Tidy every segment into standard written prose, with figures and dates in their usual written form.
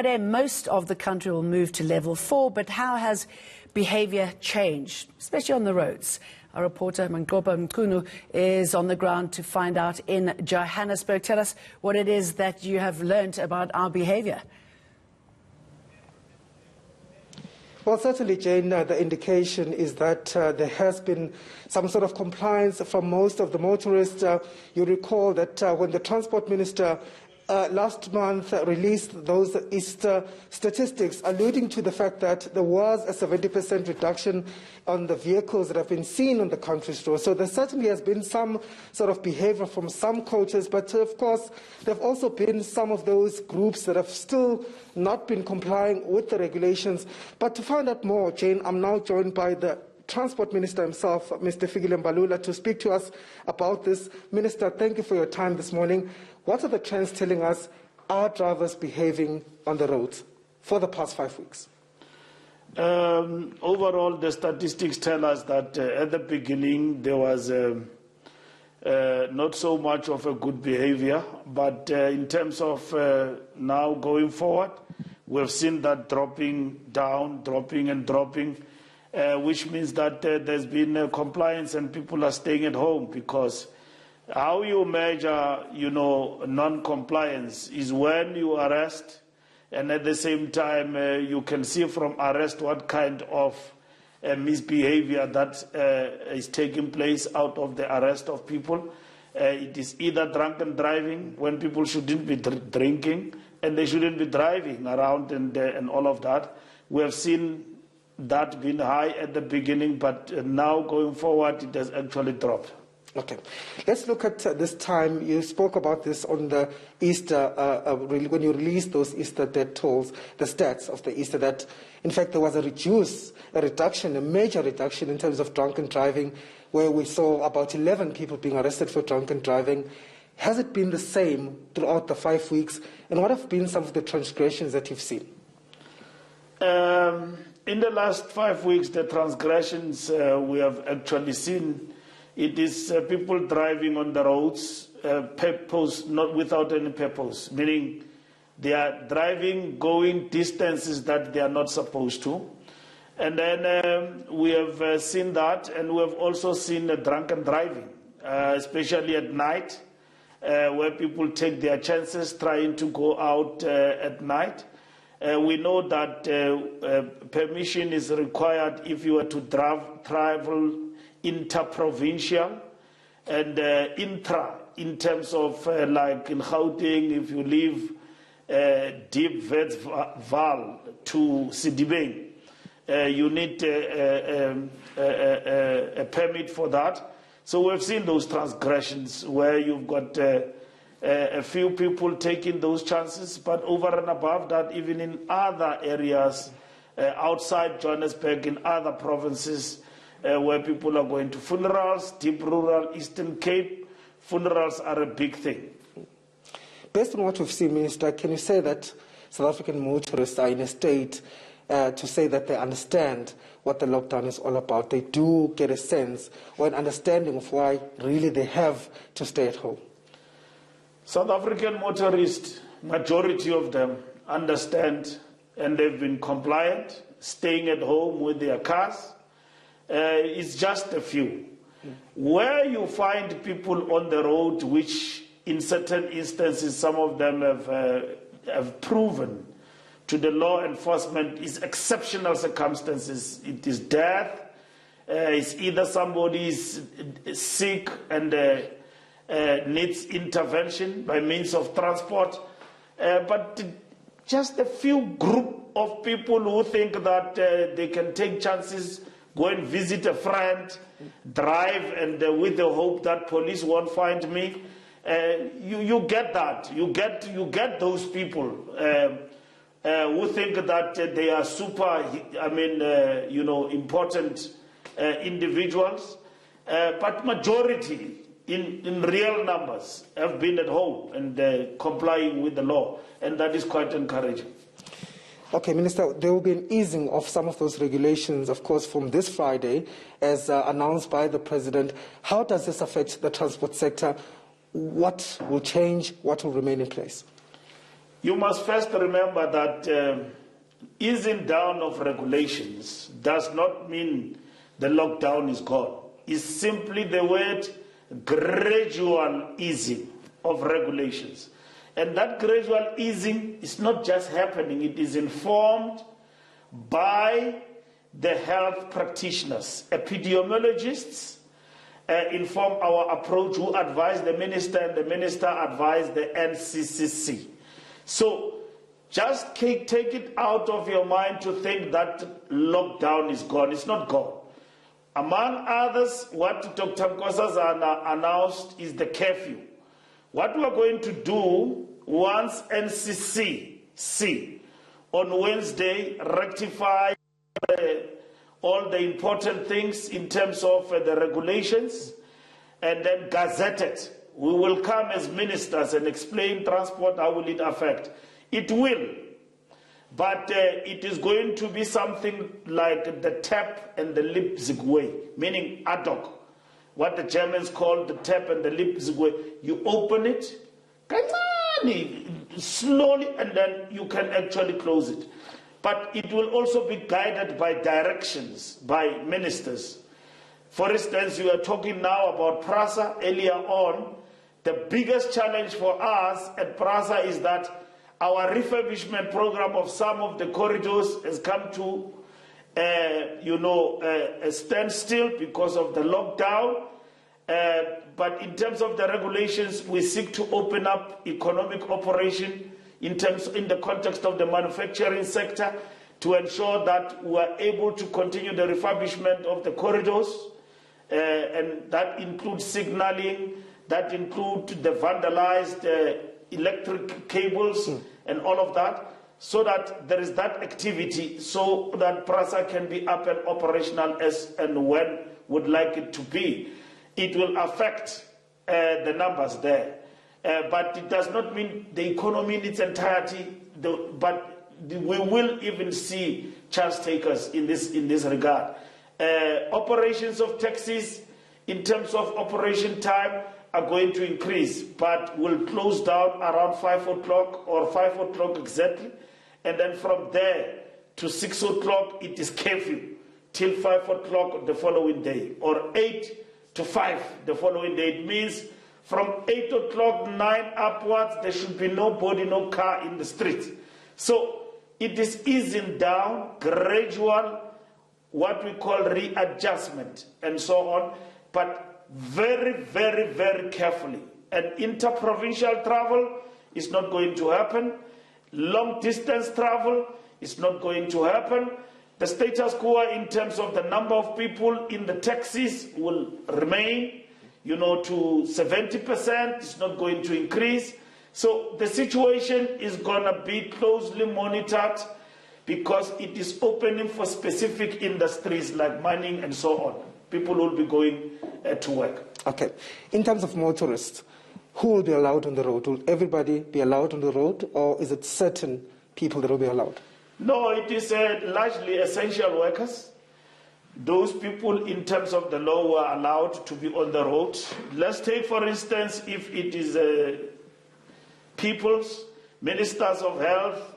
Most of the country will move to level 4, but how has behaviour changed, especially on the roads? Our reporter Mangoba Mkunu is on the ground to find out in Johannesburg. Tell us what it is that you have learned about our behaviour. Well, certainly, Jane, the indication is that there has been some sort of compliance from most of the motorists. You recall that when the Transport Minister last month released those Easter statistics alluding to the fact that there was a 70% reduction on the vehicles that have been seen on the country's roads. So there certainly has been some sort of behaviour from some coaches, but of course there have also been some of those groups that have still not been complying with the regulations. But to find out more, Jane, I'm now joined by the Transport Minister himself, Mr. Fikile Mbalula, to speak to us about this. Minister, thank you for your time this morning. What are the trends telling us are drivers behaving on the roads for the past 5 weeks? Overall, the statistics tell us that at the beginning there was not so much of a good behavior, but in terms of now going forward, we've seen that dropping down, dropping, which means that there's been compliance and people are staying at home, because how you measure, non-compliance is when you arrest, and at the same time you can see from arrest what kind of misbehavior that is taking place out of the arrest of people. It is either drunken driving, when people shouldn't be drinking and they shouldn't be driving around and all of that. We have seen that being high at the beginning, but now going forward it has actually dropped. Okay, let's look at this time. You spoke about this on the Easter, when you released those Easter death tolls, the stats of the Easter, that in fact there was a major reduction in terms of drunken driving, where we saw about 11 people being arrested for drunken driving. Has it been the same throughout the 5 weeks? And what have been some of the transgressions that you've seen? In the last 5 weeks, the transgressions we have actually seen, it is people driving on the roads, not without any purpose, meaning they are driving, going distances that they are not supposed to. And then we have seen that, and we have also seen drunken driving, especially at night, where people take their chances trying to go out at night. We know that permission is required if you were to travel inter-provincial and intra, in terms of like in Gauteng, if you leave Deep Westvaal to Sidibeng, you need a permit for that. So we've seen those transgressions where you've got a few people taking those chances, but over and above that, even in other areas outside Johannesburg, in other provinces, where people are going to funerals, deep rural, Eastern Cape, funerals are a big thing. Based on what we've seen, Minister, can you say that South African motorists are in a state to say that they understand what the lockdown is all about? They do get a sense or an understanding of why really they have to stay at home? South African motorists, majority of them, understand, and they've been compliant, staying at home with their cars. It's just a few. Where you find people on the road, which in certain instances some of them have proven to the law enforcement is exceptional circumstances. It is death, it's either somebody is sick and needs intervention by means of transport, but just a few group of people who think that they can take chances, go and visit a friend, drive, and with the hope that police won't find me. You get that. You get those people who think that they are super, important individuals. But majority, in real numbers, have been at home and complying with the law, and that is quite encouraging. Okay, Minister, there will be an easing of some of those regulations, of course, from this Friday, as announced by the President. How does this affect the transport sector? What will change? What will remain in place? You must first remember that easing down of regulations does not mean the lockdown is gone. It's simply the word gradual easing of regulations. And that gradual easing is not just happening, it is informed by the health practitioners, epidemiologists, inform our approach, who advise the minister, and the minister advise the NCCC. So just take it out of your mind to think that lockdown is gone. It's not gone. Among others, what Dr. Nkosazana announced is the curfew. What we are going to do once NCCC on Wednesday rectify all the important things in terms of the regulations and then gazette it. We will come as ministers and explain transport, how will it affect. It will, but it is going to be something like the tap and the Leipzig way, meaning ad hoc, what the Germans call the tap and the Leipzig way. You open it, slowly, and then you can actually close it. But it will also be guided by directions by ministers. For instance, you are talking now about PRASA earlier on. The biggest challenge for us at PRASA is that our refurbishment program of some of the corridors has come to a standstill because of the lockdown. But in terms of the regulations, we seek to open up economic operation in the context of the manufacturing sector to ensure that we are able to continue the refurbishment of the corridors, and that includes signaling, that includes the vandalized electric cables and all of that, so that there is that activity, so that PRASA can be up and operational as and when would like it to be. It will affect the numbers there. But it does not mean the economy in its entirety, but we will even see chance takers in this regard. Operations of taxis in terms of operation time are going to increase, but will close down around 5 o'clock or 5 o'clock exactly, and then from there to 6 o'clock it is curfew till 5 o'clock the following day, or 8 to 5 the following day. It means from 8 o'clock, 9 upwards, there should be nobody, no car in the streets. So it is easing down, gradual, what we call readjustment, and so on, but very, very, very carefully. And interprovincial travel is not going to happen. Long distance travel is not going to happen. The status quo in terms of the number of people in the taxis will remain, to 70%. It's not going to increase. So the situation is going to be closely monitored, because it is opening for specific industries like mining and so on. People will be going to work. Okay. In terms of motorists, who will be allowed on the road? Will everybody be allowed on the road, or is it certain people that will be allowed? No, it is largely essential workers. Those people, in terms of the law, were allowed to be on the road. Let's take, for instance, if it is people's, ministers of health,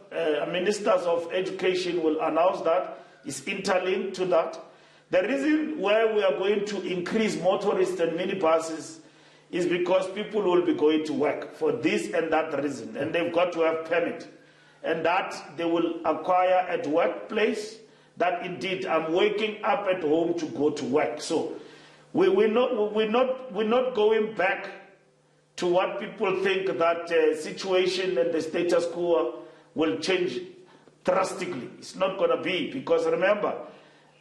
ministers of education will announce that, is interlinked to that. The reason why we are going to increase motorists and minibuses is because people will be going to work for this and that reason, and they've got to have permit, and that they will acquire at workplace, that indeed I'm waking up at home to go to work. So we're not going back to what people think, that situation and the status quo will change drastically. It's not going to be, because remember,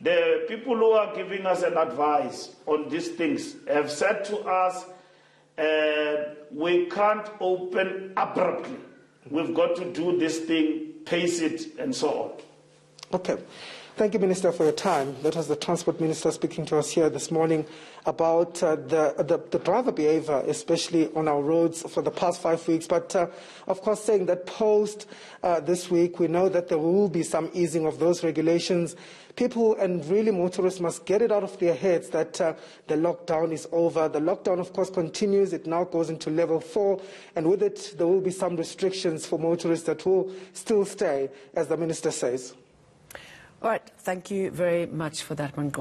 the people who are giving us an advice on these things have said to us, we can't open abruptly. We've got to do this thing, pace it, and so on. Okay. Thank you, Minister, for your time. That was the Transport Minister speaking to us here this morning about the driver behaviour, especially on our roads for the past 5 weeks. But, of course, saying that post this week, we know that there will be some easing of those regulations. People and really motorists must get it out of their heads that the lockdown is over. The lockdown, of course, continues. It now goes into level 4. And with it, there will be some restrictions for motorists that will still stay, as the Minister says. All right. Thank you very much for that, Mangopa.